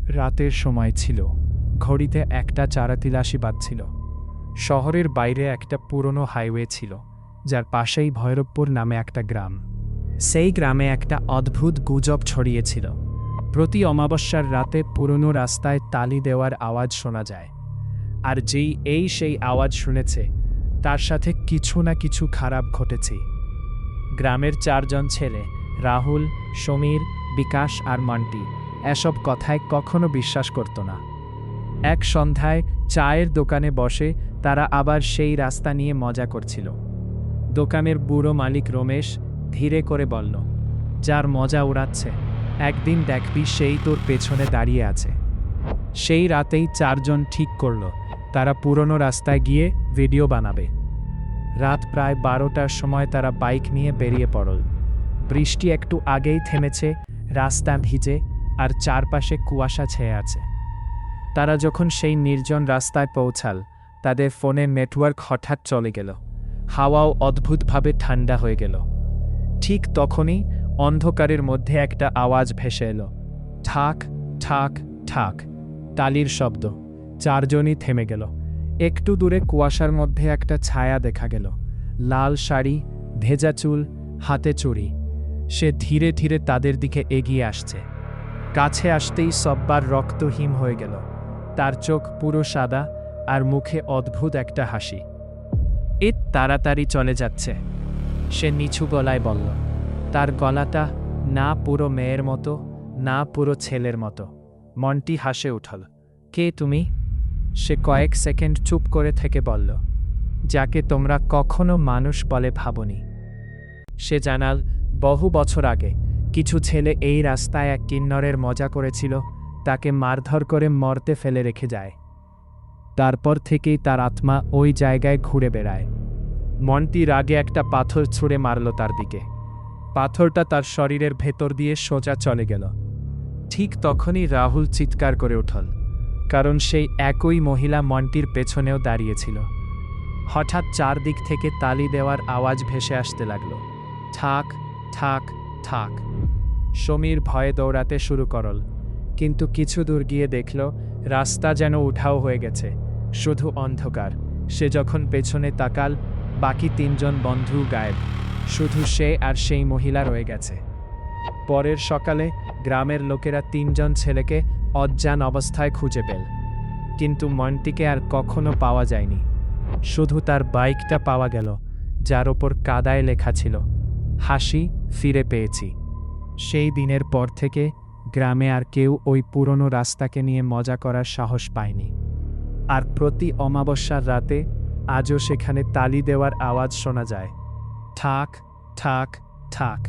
রাতের সময় ছিল। ঘড়িতে 1:84 বাজছিল। শহরের বাইরে একটা পুরনো হাইওয়ে ছিল, যার পাশেই ভৈরবপুর নামে একটা গ্রাম। সেই গ্রামে একটা অদ্ভুত গুজব ছড়িয়েছিল। প্রতি অমাবস্যার রাতে পুরনো রাস্তায় তালি দেওয়ার আওয়াজ শোনা যায়। আর সেই আওয়াজ শুনেছে, তার সাথে কিছু না কিছু খারাপ ঘটেছে। গ্রামের 4জন ছেলে, রাহুল, সমীর, বিকাশ আর মান্টি, এসব কথায় কখনো বিশ্বাস করত না। এক সন্ধ্যায় চায়ের দোকানে বসে তারা আবার সেই রাস্তা নিয়ে মজা করছিল। দোকানের বুড়ো মালিক রমেশ ধীরে করে বলল, যার মজা উড়াচ্ছে, একদিন দেখবি সেই তোর পেছনে দাঁড়িয়ে আছে। সেই রাতেই 4জন ঠিক করল তারা পুরনো রাস্তায় গিয়ে ভিডিও বানাবে। রাত প্রায় 12টার সময় তারা বাইক নিয়ে বেরিয়ে পড়ল। বৃষ্টি একটু আগেই থেমেছে, রাস্তা ভিজে আর চারপাশে কুয়াশা ছেয়ে আছে। তারা যখন সেই নির্জন রাস্তায় পৌঁছাল, তাদের ফোনের নেটওয়ার্ক হঠাৎ চলে গেল। হাওয়াও অদ্ভুতভাবে ঠান্ডা হয়ে গেল। ঠিক তখনই অন্ধকারের মধ্যে একটা আওয়াজ ভেসে এলো, ঠাক ঠাক ঠাক, তালির শব্দ। 4জনই থেমে গেল। একটু দূরে কুয়াশার মধ্যে একটা ছায়া দেখা গেল, লাল শাড়ি, ভেজা চুল, হাতে চুড়ি। সে ধীরে ধীরে তাদের দিকে এগিয়ে আসছে। কাছে আসতেই সব্বার রক্ত হিম হয়ে গেল। তার চোখ পুরো সাদা আর মুখে অদ্ভুত একটা হাসি। তাড়াতাড়ি চলে যাচ্ছে, সে নিচু গলায় বলল। তার গলাটা না পুরো মেয়ের মতো, না পুরো ছেলের মতো। মন্টি হাসে উঠল। কে তুমি? সে কয়েক সেকেন্ড চুপ করে থেকে বলল, যাকে তোমরা কখনো মানুষ বলে ভাবনি। সে জানাল, বহু বছর আগে কিছু ছেলে এই রাস্তায় এক কিন্নরের মজা করেছিল, তাকে মারধর করে মরতে ফেলে রেখে যায়। তারপর থেকেই তার আত্মা ওই জায়গায় ঘুরে বেড়ায়। মন্টি রাগে একটা পাথর ছুঁড়ে মারল তার দিকে। পাথরটা তার শরীরের ভেতর দিয়ে সোজা চলে গেল। ঠিক তখনই রাহুল চিৎকার করে উঠল, কারণ সেই একই মহিলা মন্টির পেছনেও দাঁড়িয়েছিল। হঠাৎ চারদিক থেকে তালি দেওয়ার আওয়াজ ভেসে আসতে লাগল, ঠাক ঠাক ঠাক। সমীর ভয়ে দৌড়াতে শুরু করল, কিন্তু কিছু দূর গিয়ে দেখল রাস্তা যেন উধাও হয়ে গেছে, শুধু অন্ধকার। সে যখন পেছনে তাকাল, বাকি 3জন বন্ধু গায়েব, শুধু সে আর সেই মহিলা রয়ে গেছে। পরের সকালে গ্রামের লোকেরা 3জন ছেলেকে অজ্ঞান অবস্থায় খুঁজে পেল, কিন্তু মন্টিকে আর কখনো পাওয়া যায়নি। শুধু তার বাইকটা পাওয়া গেল, যার ওপর কাদায় লেখা ছিল, হাসি ফিরে পেয়েছি। সেই দিনের পর থেকে গ্রামে আর কেউ ওই পুরনো রাস্তাকে নিয়ে মজা করার সাহস পায়নি। আর প্রতি অমাবস্যার রাতে আজও সেখানে তালি দেওয়ার আওয়াজ শোনা যায়, ঠাক ঠাক ঠাক।